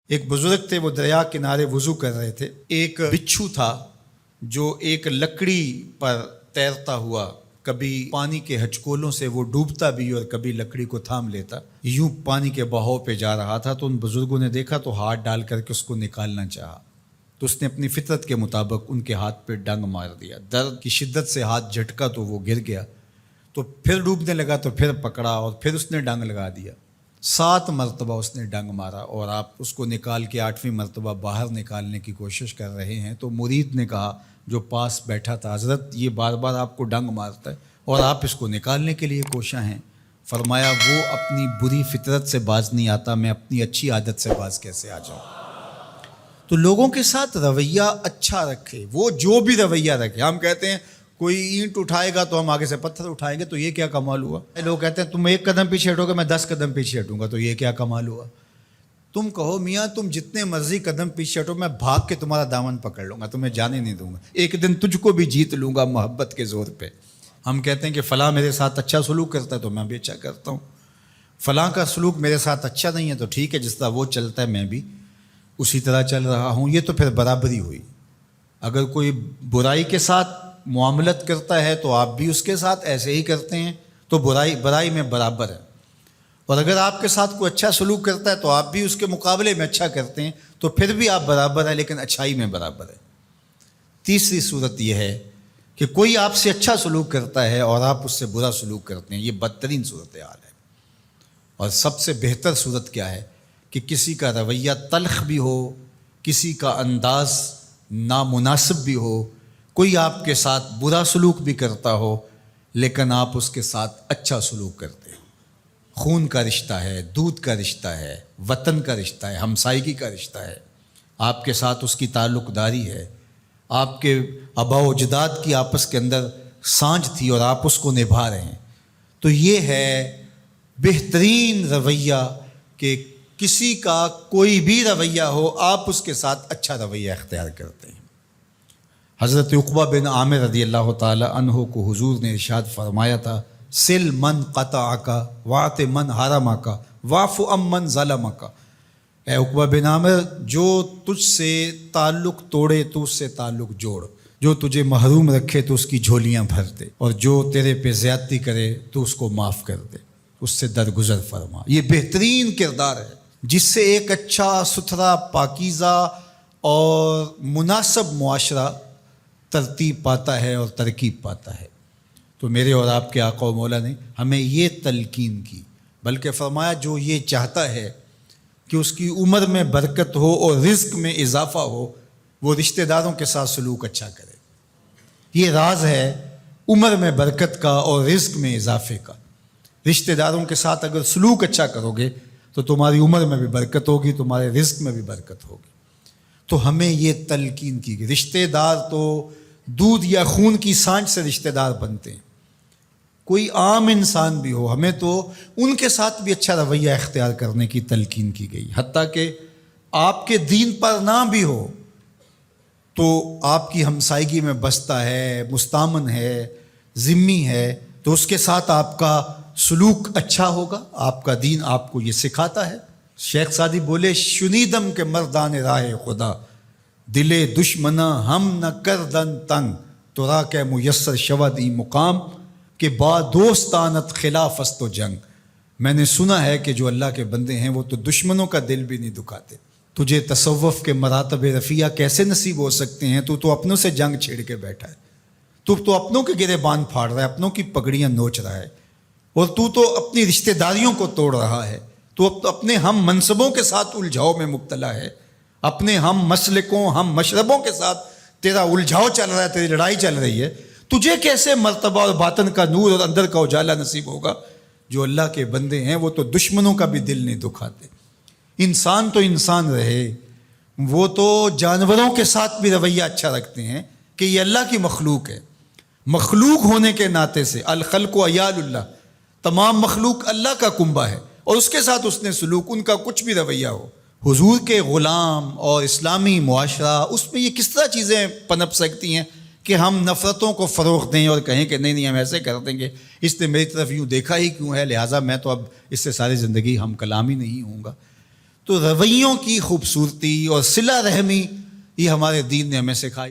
ایک بزرگ تھے، وہ دریا کنارے وضو کر رہے تھے. ایک بچھو تھا جو ایک لکڑی پر تیرتا ہوا، کبھی پانی کے ہچکولوں سے وہ ڈوبتا بھی اور کبھی لکڑی کو تھام لیتا، یوں پانی کے بہاؤ پہ جا رہا تھا. تو ان بزرگوں نے دیکھا تو ہاتھ ڈال کر کے اس کو نکالنا چاہا، تو اس نے اپنی فطرت کے مطابق ان کے ہاتھ پہ ڈنگ مار دیا. درد کی شدت سے ہاتھ جھٹکا تو وہ گر گیا. تو پھر ڈوبنے لگا تو پھر پکڑا اور پھر اس نے ڈنگ لگا دیا. 7 مرتبہ اس نے ڈنگ مارا اور آپ اس کو نکال کے 8ویں مرتبہ باہر نکالنے کی کوشش کر رہے ہیں. تو مرید نے کہا جو پاس بیٹھا تھا، حضرت یہ بار بار آپ کو ڈنگ مارتا ہے اور آپ اس کو نکالنے کے لیے کوشاں ہیں. فرمایا وہ اپنی بری فطرت سے باز نہیں آتا، میں اپنی اچھی عادت سے باز کیسے آ جاؤں. تو لوگوں کے ساتھ رویہ اچھا رکھے، وہ جو بھی رویہ رکھے. ہم کہتے ہیں کوئی اینٹ اٹھائے گا تو ہم آگے سے پتھر اٹھائیں گے، تو یہ کیا کمال ہوا. لوگ کہتے ہیں تم 1 قدم پیچھے ہٹو گے میں 10 قدم پیچھے ہٹوں گا، تو یہ کیا کمال ہوا. تم کہو میاں تم جتنے مرضی قدم پیچھے ہٹو، میں بھاگ کے تمہارا دامن پکڑ لوں گا، تمہیں جانے نہیں دوں گا، ایک دن تجھ کو بھی جیت لوں گا محبت کے زور پہ. ہم کہتے ہیں کہ فلاں میرے ساتھ اچھا سلوک کرتا ہے تو میں بھی اچھا کرتا ہوں، فلاں کا سلوک میرے ساتھ اچھا نہیں ہے تو ٹھیک ہے، جس طرح وہ چلتا ہے میں بھی اسی طرح چل رہا ہوں. یہ تو پھر برابری ہوئی. اگر کوئی برائی کے ساتھ معاملت کرتا ہے تو آپ بھی اس کے ساتھ ایسے ہی کرتے ہیں، تو برائی میں برابر ہے. اور اگر آپ کے ساتھ کوئی اچھا سلوک کرتا ہے تو آپ بھی اس کے مقابلے میں اچھا کرتے ہیں، تو پھر بھی آپ برابر ہیں، لیکن اچھائی میں برابر ہے. تیسری صورت یہ ہے کہ کوئی آپ سے اچھا سلوک کرتا ہے اور آپ اس سے برا سلوک کرتے ہیں، یہ بدترین صورتحال ہے. اور سب سے بہتر صورت کیا ہے کہ کسی کا رویہ تلخ بھی ہو، کسی کا انداز نامناسب بھی ہو، کوئی آپ کے ساتھ برا سلوک بھی کرتا ہو لیکن آپ اس کے ساتھ اچھا سلوک کرتے ہیں. خون کا رشتہ ہے، دودھ کا رشتہ ہے، وطن کا رشتہ ہے، ہمسائیگی کا رشتہ ہے، آپ کے ساتھ اس کی تعلق داری ہے، آپ کے آباء و اجداد کی آپس کے اندر سانجھ تھی اور آپ اس کو نبھا رہے ہیں. تو یہ ہے بہترین رویہ کہ کسی کا کوئی بھی رویہ ہو آپ اس کے ساتھ اچھا رویہ اختیار کرتے ہیں. حضرت عقبہ بن عامر رضی اللہ تعالی عنہ کو حضور نے ارشاد فرمایا تھا، سل من قطعک واعط من حرمک واعف عن من ظلمک. اے عقبہ بن عامر، جو تجھ سے تعلق توڑے تو اس سے تعلق جوڑ، جو تجھے محروم رکھے تو اس کی جھولیاں بھر دے، اور جو تیرے پہ زیادتی کرے تو اس کو معاف کر دے، اس سے درگزر فرما. یہ بہترین کردار ہے جس سے ایک اچھا ستھرا پاکیزہ اور مناسب معاشرہ ترتیب پاتا ہے اور ترکیب پاتا ہے. تو میرے اور آپ کے آقا و مولا نے ہمیں یہ تلقین کی، بلکہ فرمایا جو یہ چاہتا ہے کہ اس کی عمر میں برکت ہو اور رزق میں اضافہ ہو، وہ رشتہ داروں کے ساتھ سلوک اچھا کرے. یہ راز ہے عمر میں برکت کا اور رزق میں اضافے کا. رشتہ داروں کے ساتھ اگر سلوک اچھا کرو گے تو تمہاری عمر میں بھی برکت ہوگی، تمہارے رزق میں بھی برکت ہوگی. تو ہمیں یہ تلقین کی گئی. رشتہ دار تو دودھ یا خون کی سانجھ سے رشتہ دار بنتے ہیں. کوئی عام انسان بھی ہو، ہمیں تو ان کے ساتھ بھی اچھا رویہ اختیار کرنے کی تلقین کی گئی. حتیٰ کہ آپ کے دین پر نہ بھی ہو تو آپ کی ہمسائیگی میں بستا ہے، مستامن ہے، ذمی ہے، تو اس کے ساتھ آپ کا سلوک اچھا ہوگا. آپ کا دین آپ کو یہ سکھاتا ہے. شیخ سعدی بولے، شنیدم کے مردان راہ خدا، دلے دشمنا ہم نہ کردن تنگ، تو را کے میسر شود ای مقام، کہ با دوستانت خلاف است و جنگ. میں نے سنا ہے کہ جو اللہ کے بندے ہیں وہ تو دشمنوں کا دل بھی نہیں دکھاتے. تجھے تصوف کے مراتب رفیع کیسے نصیب ہو سکتے ہیں؟ تو اپنوں سے جنگ چھیڑ کے بیٹھا ہے، تو اپنوں کے گریبان پھاڑ رہا ہے، اپنوں کی پگڑیاں نوچ رہا ہے، اور تو اپنی رشتہ داریوں کو توڑ رہا ہے. تو اپنے ہم منصبوں کے ساتھ الجھاؤ میں مبتلا ہے، اپنے ہم مسلکوں ہم مشربوں کے ساتھ تیرا الجھاؤ چل رہا ہے، تیری لڑائی چل رہی ہے. تجھے کیسے مرتبہ اور باطن کا نور اور اندر کا اجالا نصیب ہوگا؟ جو اللہ کے بندے ہیں وہ تو دشمنوں کا بھی دل نہیں دکھاتے. انسان تو انسان رہے، وہ تو جانوروں کے ساتھ بھی رویہ اچھا رکھتے ہیں کہ یہ اللہ کی مخلوق ہے. مخلوق ہونے کے ناطے سے الخلق و عیال اللہ، تمام مخلوق اللہ کا کنبہ ہے، اور اس کے ساتھ اس نے سلوک، ان کا کچھ بھی رویہ ہو. حضور کے غلام اور اسلامی معاشرہ، اس میں یہ کس طرح چیزیں پنپ سکتی ہیں کہ ہم نفرتوں کو فروغ دیں اور کہیں کہ نہیں ہم ایسے کر دیں گے، اس نے میری طرف یوں دیکھا ہی کیوں ہے، لہٰذا میں تو اب اس سے ساری زندگی ہم کلام ہی نہیں ہوں گا. تو رویوں کی خوبصورتی اور صلہ رحمی یہ ہمارے دین نے ہمیں سکھائی.